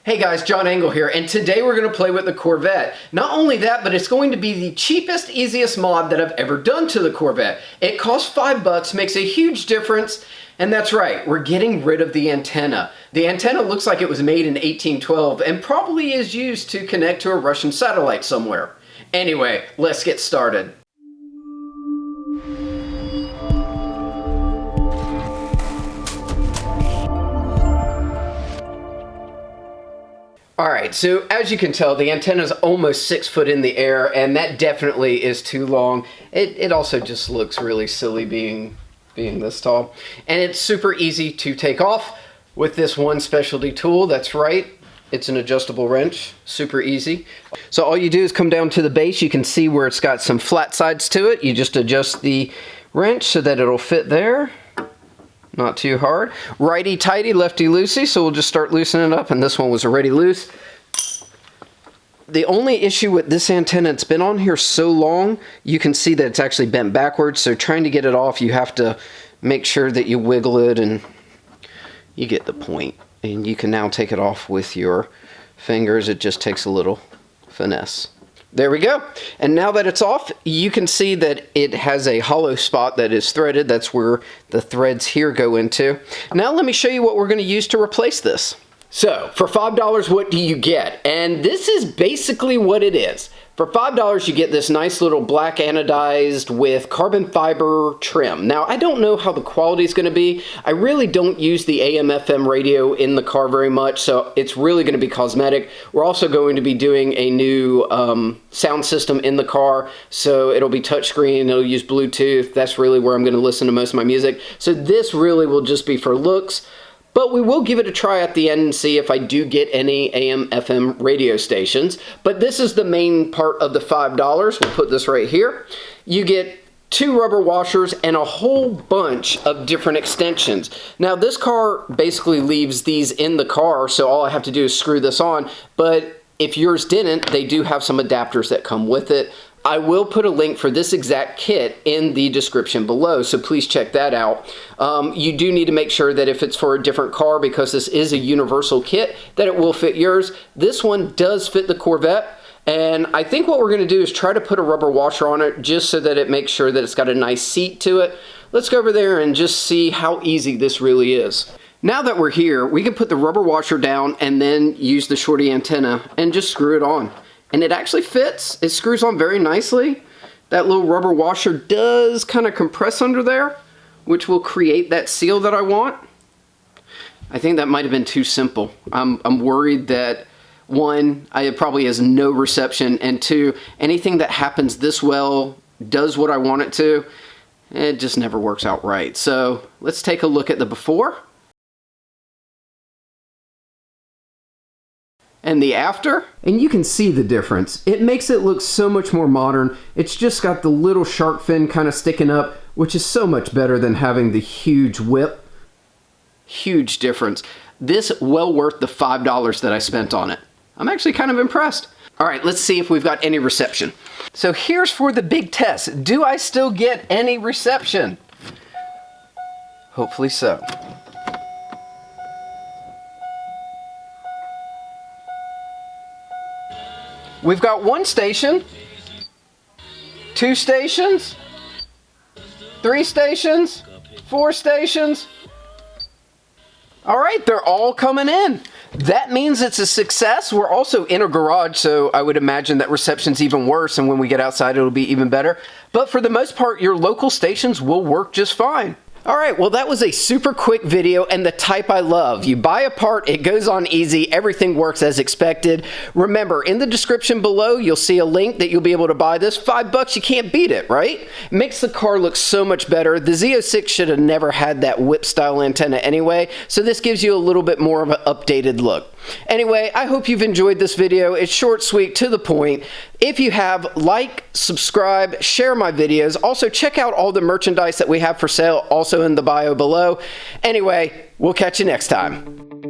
Hey guys, John Engel here, and today we're going to play with the Corvette. Not only that, but it's going to be the cheapest, easiest mod that I've ever done to the Corvette. It costs $5, makes a huge difference, and that's right, we're getting rid of the antenna. The antenna looks like it was made in 1812 and probably is used to connect to a Russian satellite somewhere. Anyway, let's get started. Alright, so as you can tell, the antenna is almost 6 foot in the air, and that definitely is too long. It also just looks really silly being this tall. And it's super easy to take off with this one specialty tool. That's right, it's an adjustable wrench, super easy. So all you do is come down to the base. You can see where it's got some flat sides to it. You just adjust the wrench so that it'll fit there. Not too hard. Righty tighty, lefty loosey, so we'll just start loosening it up, and this one was already loose. The only issue with this antenna, it's been on here so long, you can see that it's actually bent backwards, so trying to get it off, you have to make sure that you wiggle it, and you get the point. And you can now take it off with your fingers. It just takes a little finesse. There we go. And now that it's off, you can see that it has a hollow spot that is threaded. That's where the threads here go into. Now let me show you what we're going to use to replace this. So for $5, what do you get? And this is basically what it is. For $5, you get this nice little black anodized with carbon fiber trim. Now, I don't know how the quality is going to be. I really don't use the AM/FM radio in the car very much, so it's really going to be cosmetic. We're also going to be doing a new sound system in the car, so it'll be touchscreen, it'll use Bluetooth. That's really where I'm going to listen to most of my music. So this really will just be for looks. But we will give it a try at the end and see if I do get any AM/FM radio stations. But this is the main part of the $5. We'll put this right here. You get 2 rubber washers and a whole bunch of different extensions. Now this car basically leaves these in the car, so all I have to do is screw this on. But if yours didn't, they do have some adapters that come with it. I will put a link for this exact kit in the description below, so please check that out. You do need to make sure that if it's for a different car, because this is a universal kit, that it will fit yours. This one does fit the Corvette, and I think what we're going to do is try to put a rubber washer on it just so that it makes sure that it's got a nice seat to it. Let's go over there and just see how easy this really is. Now that we're here, we can put the rubber washer down and then use the Shorty Antenna and just screw it on. And it actually fits. It screws on very nicely. That little rubber washer does kind of compress under there, which will create that seal that I want. I think that might have been too simple. I'm worried that, one, it probably has no reception, and 2, anything that happens this well does what I want it to. It just never works out right. So let's take a look at the before and the after, and you can see the difference. It makes it look so much more modern. It's just got the little shark fin kind of sticking up, which is so much better than having the huge whip. Huge difference. This well worth the $5 that I spent on it. I'm actually kind of impressed. All right, let's see if we've got any reception. So here's for the big test. Do I still get any reception? Hopefully so. We've got 1 station, 2 stations, 3 stations, 4 stations. All right, they're all coming in. That means it's a success. We're also in a garage, so I would imagine that reception's even worse, and when we get outside, it'll be even better. But for the most part, your local stations will work just fine. Alright, well that was a super quick video and the type I love. You buy a part, it goes on easy, everything works as expected. Remember, in the description below, you'll see a link that you'll be able to buy this. $5, you can't beat it, right? It makes the car look so much better. The Z06 should have never had that whip style antenna anyway, so this gives you a little bit more of an updated look. Anyway, I hope you've enjoyed this video. It's short, sweet, to the point. If you have, like, subscribe, share my videos. Also, check out all the merchandise that we have for sale, also in the bio below. Anyway, we'll catch you next time.